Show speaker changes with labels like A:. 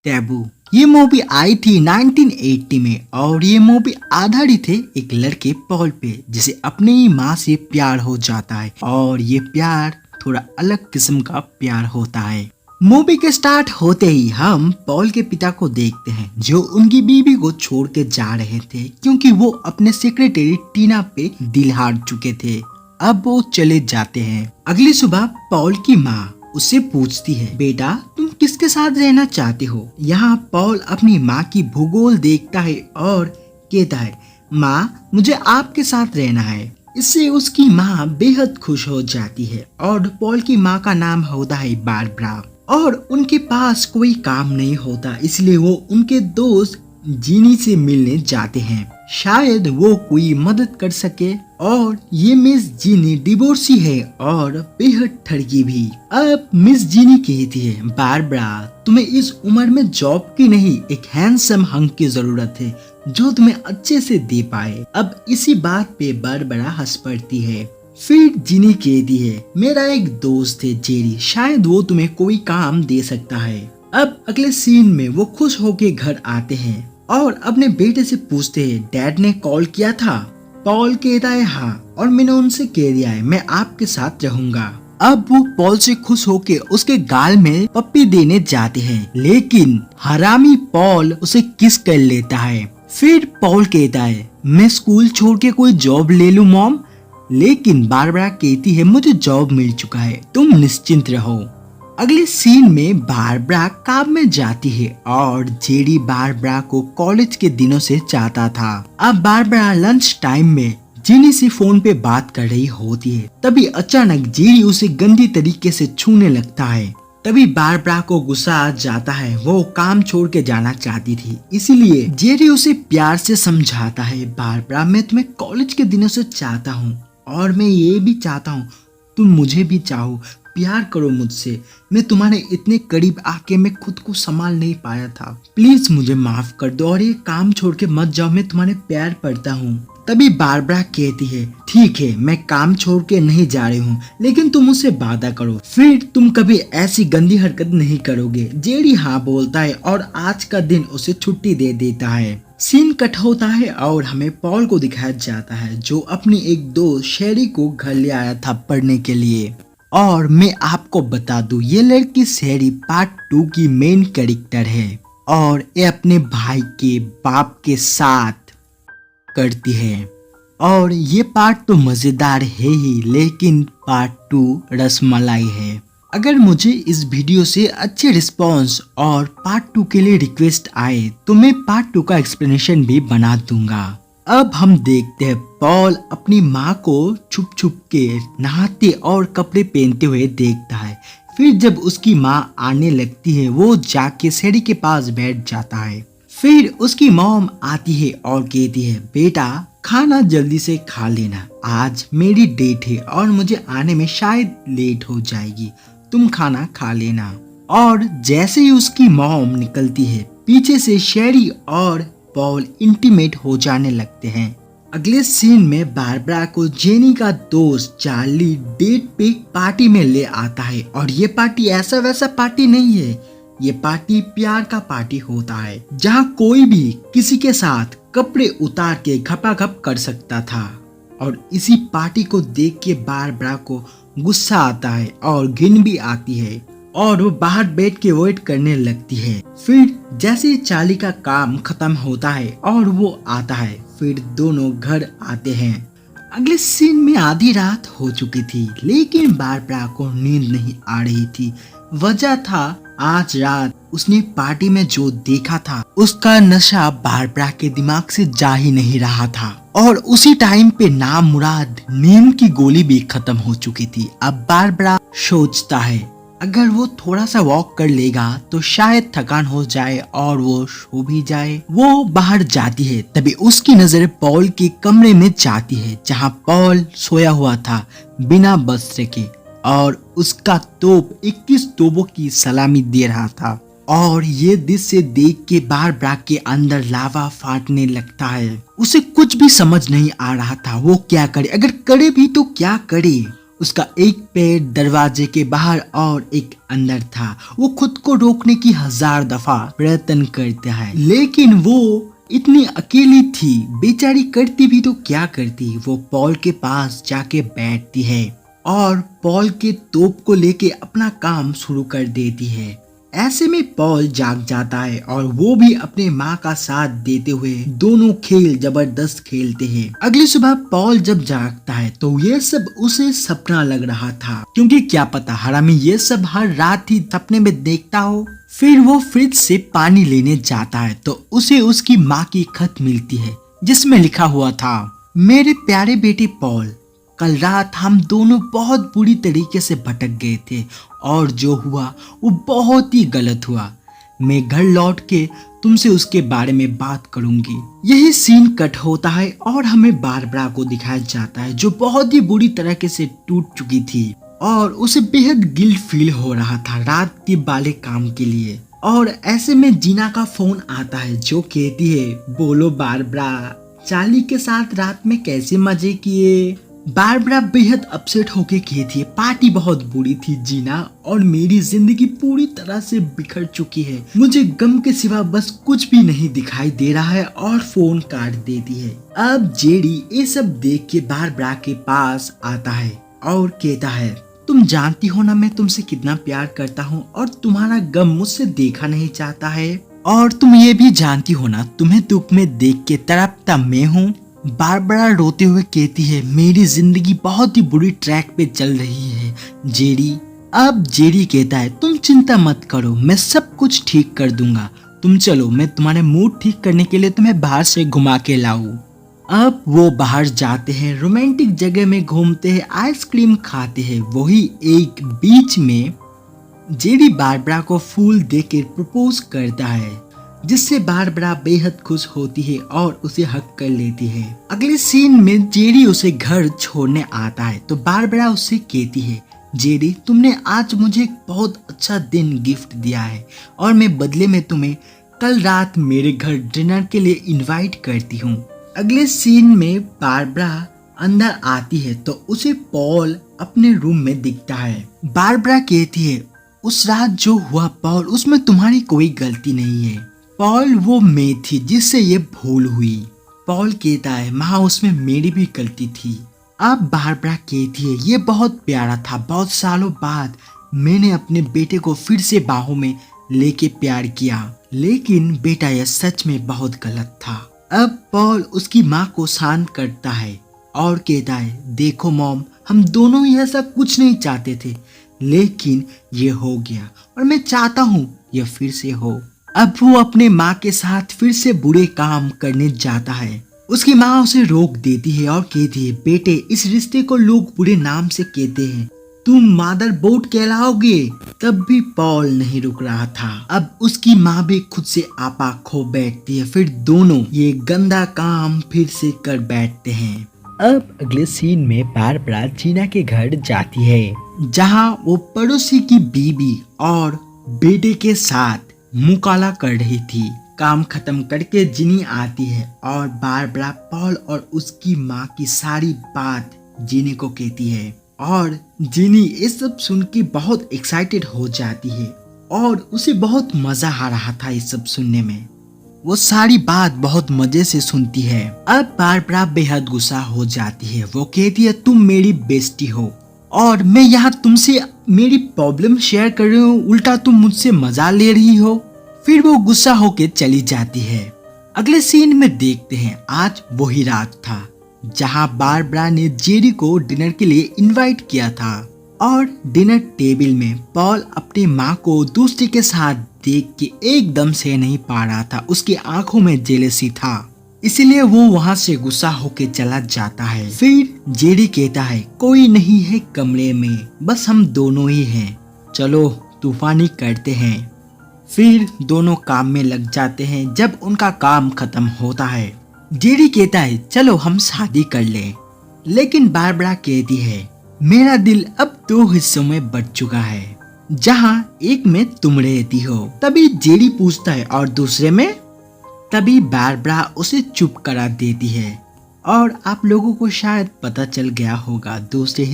A: Taboo. ये movie आई थी 1980 में और ये मूवी आधारित है एक लड़के पॉल पे जिसे अपनी ही माँ से प्यार हो जाता है और ये प्यार थोड़ा अलग किस्म का प्यार होता है। मूवी के स्टार्ट होते ही हम पॉल के पिता को देखते हैं जो उनकी बीवी को छोड़ के जा रहे थे क्योंकि वो अपने सेक्रेटरी टीना पे दिल हार चुके थे। अब वो चले जाते हैं। अगली सुबह पॉल की माँ उससे पूछती है, बेटा तुम किसके साथ रहना चाहते हो? यहाँ पॉल अपनी माँ की भूगोल देखता है और कहता है, माँ मुझे आपके साथ रहना है। इससे उसकी माँ बेहद खुश हो जाती है और पॉल की माँ का नाम होता है बारबरा और उनके पास कोई काम नहीं होता इसलिए वो उनके दोस्त जीनी से मिलने जाते हैं। शायद वो कोई मदद कर सके और ये मिस जीनी डिवोर्सी है और बेहद ठगी भी। अब मिस जीनी कहती है, बारबरा तुम्हें इस उम्र में जॉब की नहीं एक हैंडसम हंक की जरूरत है जो तुम्हें अच्छे से दे पाए। अब इसी बात पे बारबरा हंस पड़ती है। फिर जीनी कहती है, मेरा एक दोस्त है जेरी, शायद वो तुम्हें कोई काम दे सकता है। अब अगले सीन में वो खुश होके घर आते हैं और अपने बेटे से पूछते हैं, डैड ने कॉल किया था? पॉल कहता है हाँ और मैंने उनसे कह दिया है मैं आपके साथ रहूंगा। अब वो पॉल से खुश होके उसके गाल में पप्पी देने जाते हैं लेकिन हरामी पॉल उसे किस कर लेता है। फिर पॉल कहता है, मैं स्कूल छोड़ के कोई जॉब ले लूं मॉम? लेकिन बारबरा कहती है, मुझे जॉब मिल चुका है, तुम निश्चिंत रहो। अगले सीन में बारबरा काम में जाती है और जेरी बारबरा को कॉलेज के दिनों से चाहता था। अब बारबरा लंच टाइम में जीनी से फोन पे बात कर रही होती है। तभी अचानक जेरी उसे गंदी तरीके से छूने लगता है। तभी बारबरा को गुस्सा आ जाता है। वो काम छोड़ के जाना चाहती थी इसीलिए जेरी उसे प्यार से समझाता है, बारबरा मैं तुम्हें कॉलेज के दिनों से चाहता हूँ और मैं ये भी चाहता हूँ तुम मुझे भी चाहो, प्यार करो मुझसे। मैं तुम्हारे इतने करीब आके मैं खुद को संभाल नहीं पाया था, प्लीज मुझे माफ कर दो और ये काम छोड़ के मत जाओ, मैं तुम्हारे प्यार पड़ता हूँ। तभी बारबरा कहती है, ठीक है मैं काम छोड़ के नहीं जा रही हूँ लेकिन तुम मुझसे वादा करो फिर तुम कभी ऐसी गंदी हरकत नहीं करोगे। जेरी हाँ बोलता है और आज का दिन उसे छुट्टी दे देता है। सीन कट होता है और हमें पॉल को दिखाया जाता है जो अपनी एक दोस्त शेरी को घर ले आया था पढ़ने के लिए। और मैं आपको बता दूं ये लड़की शेरी पार्ट 2 की मेन कैरेक्टर है और ये अपने भाई के बाप के साथ करती है और ये पार्ट तो मजेदार है ही लेकिन पार्ट 2 रसमलाई है। अगर मुझे इस वीडियो से अच्छे रिस्पॉन्स और पार्ट 2 के लिए रिक्वेस्ट आए तो मैं पार्ट 2 का एक्सप्लेनेशन भी बना दूंगा। अब हम देखते हैं पॉल अपनी माँ को छुप छुप के नहाते और कपड़े पहनते हुए देखता है। फिर जब उसकी माँ आने लगती है वो जाके शेरी के पास बैठ जाता है। फिर उसकी मॉम आती है और कहती है, बेटा खाना जल्दी से खा लेना, आज मेरी डेट है और मुझे आने में शायद लेट हो जाएगी, तुम खाना खा लेना। और जैसे ही उसकी मॉम निकलती है पीछे से शेरी और पॉल इंटीमेट हो जाने लगते हैं। अगले सीन में बारबरा को जेनी का दोस्त चार्ली डेट पे पार्टी में ले आता है और ये पार्टी ऐसा वैसा पार्टी नहीं है, ये पार्टी प्यार का पार्टी होता है जहाँ कोई भी किसी के साथ कपड़े उतार के घपाघप कर सकता था। और इसी पार्टी को देख के बारबरा को गुस्सा आता है और घिन भी आती है और वो बाहर बैठ के वेट करने लगती है। फिर जैसे ही चार्ली का काम खत्म होता है और वो आता है फिर दोनों घर आते हैं। अगले सीन में आधी रात हो चुकी थी लेकिन बारबरा को नींद नहीं आ रही थी। वजह था आज रात उसने पार्टी में जो देखा था उसका नशा बारबरा के दिमाग से जा ही नहीं रहा था और उसी टाइम पे नाम मुराद नींद की गोली भी खत्म हो चुकी थी। अब बारबरा सोचता है अगर वो थोड़ा सा वॉक कर लेगा तो शायद थकान हो जाए और वो सो भी जाए। वो बाहर जाती है तभी उसकी नजर पॉल के कमरे में जाती है जहाँ पॉल सोया हुआ था बिना वस्त्र के और उसका तोप 21 तोपों की सलामी दे रहा था और ये दृश्य देख के बारबरा के अंदर लावा फाटने लगता है। उसे कुछ भी समझ नहीं आ रहा था वो क्या करे, अगर करे भी तो क्या करे। उसका एक पैर दरवाजे के बाहर और एक अंदर था। वो खुद को रोकने की 1000 दफा प्रयत्न करता है, लेकिन वो इतनी अकेली थी। बेचारी करती भी तो क्या करती, वो पॉल के पास जाके बैठती है और पॉल के तोप को लेके अपना काम शुरू कर देती है। ऐसे में पॉल जाग जाता है और वो भी अपने माँ का साथ देते हुए दोनों खेल जबरदस्त खेलते हैं। अगली सुबह पॉल जब जागता है तो ये सब उसे सपना लग रहा था, क्योंकि क्या पता हरामी ये सब हर रात ही सपने में देखता हो। फिर वो फ्रिज से पानी लेने जाता है तो उसे उसकी माँ की खत मिलती है, जिसमें लिखा हुआ था, मेरे प्यारे बेटे पॉल, कल रात हम दोनों बहुत बुरी तरीके से भटक गए थे और जो हुआ वो बहुत ही गलत हुआ। मैं घर लौट के तुमसे उसके बारे में बात करूंगी। यही सीन कट होता है और हमें बारबरा को दिखाया जाता है, जो बहुत ही बुरी तरीके से टूट चुकी थी और उसे बेहद गिल्ट फील हो रहा था रात के वाले काम के लिए। और ऐसे में जीना का फोन आता है, जो कहती है, बोलो बारबरा, चार्ली के साथ रात में कैसे मजे किए। बारबरा बेहद अपसेट होके कहती है, पार्टी बहुत बुरी थी जीना, और मेरी जिंदगी पूरी तरह से बिखर चुकी है। मुझे गम के सिवा बस कुछ भी नहीं दिखाई दे रहा है, और फोन काट देती है। अब जेरी ये सब देख के बारबरा के पास आता है और कहता है, तुम जानती हो ना मैं तुमसे कितना प्यार करता हूँ और तुम्हारा गम मुझसे देखा नहीं चाहता है, और तुम ये भी जानती हो ना तुम्हें दुख में देख के तड़पता मैं हूँ। बारबरा रोते हुए कहती है, मेरी जिंदगी बहुत ही बुरी ट्रैक पे चल रही है जेरी। अब जेरी कहता है, तुम चिंता मत करो, मैं सब कुछ ठीक कर दूंगा। तुम चलो, मैं तुम्हारे मूड ठीक करने के लिए तुम्हें बाहर से घुमा के लाऊं। अब वो बाहर जाते हैं, रोमांटिक जगह में घूमते हैं, आइसक्रीम खाते हैं। वही एक बीच में जेरी बारबरा को फूल देकर प्रपोज करता है, जिससे बारबरा बेहद खुश होती है और उसे हक कर लेती है। अगले सीन में जेरी उसे घर छोड़ने आता है तो बारबरा उससे कहती है, जेरी तुमने आज मुझे एक बहुत अच्छा दिन गिफ्ट दिया है और मैं बदले में तुम्हें कल रात मेरे घर डिनर के लिए इनवाइट करती हूँ। अगले सीन में बारबरा अंदर आती है तो उसे पॉल अपने रूम में दिखता है। बारबरा कहती है, उस रात जो हुआ पॉल, उसमें तुम्हारी कोई गलती नहीं है। पॉल, वो मैं थी जिससे ये भूल हुई। पॉल कहता है, माँ उसमें मेरी भी गलती थी। अब बारबरा कहती है, ये बहुत प्यारा था, बहुत सालों बाद मैंने अपने बेटे को फिर से बाहों में लेके प्यार किया, लेकिन बेटा यह सच में बहुत गलत था। अब पॉल उसकी माँ को शांत करता है और कहता है, देखो मॉम, हम दोनों ही ऐसा कुछ नहीं चाहते थे, लेकिन ये हो गया और मैं चाहता हूँ यह फिर से हो। अब वो अपने माँ के साथ फिर से बुरे काम करने जाता है। उसकी माँ उसे रोक देती है और कहती है, बेटे इस रिश्ते को लोग बुरे नाम से कहते हैं, तुम मादर बोर्ड कहलाओगे। तब भी पॉल नहीं रुक रहा था। अब उसकी माँ भी खुद से आपा खो बैठती है। फिर दोनों ये गंदा काम फिर से कर बैठते हैं। अब अगले सीन में बारबरा जीना के घर जाती है, जहाँ वो पड़ोसी की बीबी और बेटे के साथ मुँह काला कर रही थी। काम खत्म करके जिनी आती है और बारबरा पॉल और उसकी माँ की सारी बात जिनी को कहती है, और जिनी ये सब सुन के बहुत एक्साइटेड हो जाती है और उसे बहुत मजा आ रहा था ये सब सुनने में। वो सारी बात बहुत मजे से सुनती है। अब बारबरा बेहद गुस्सा हो जाती है। वो कहती है, तुम मेरी बेस्टी हो और मैं यहाँ तुमसे मेरी प्रॉब्लम शेयर कर रही हूँ, उल्टा तुम मुझसे मजा ले रही हो। फिर वो गुस्सा होके चली जाती है। अगले सीन में देखते हैं, आज वही रात था जहाँ बारबरा ने जेरी को डिनर के लिए इनवाइट किया था, और डिनर टेबल में पॉल अपनी माँ को दूसरे के साथ देख के एकदम से नहीं पा रहा था। उसकी आंखों में जेलसी था, इसलिए वो वहाँ से गुस्सा होके चला जाता है। फिर जेरी कहता है, कोई नहीं है कमरे में, बस हम दोनों ही हैं, चलो तूफानी करते हैं। फिर दोनों काम में लग जाते हैं। जब उनका काम खत्म होता है, जेरी कहता है, चलो हम शादी कर लें, लेकिन बारबरा कहती है, मेरा दिल अब 2 हिस्सों में बट चुका है, जहाँ एक में तुम रहती हो। तभी जेरी पूछता है, और दूसरे में? तभी बारबरा उसे चुप करा देती है। और आप लोगों को शायद पता चल गया होगा, दूसरे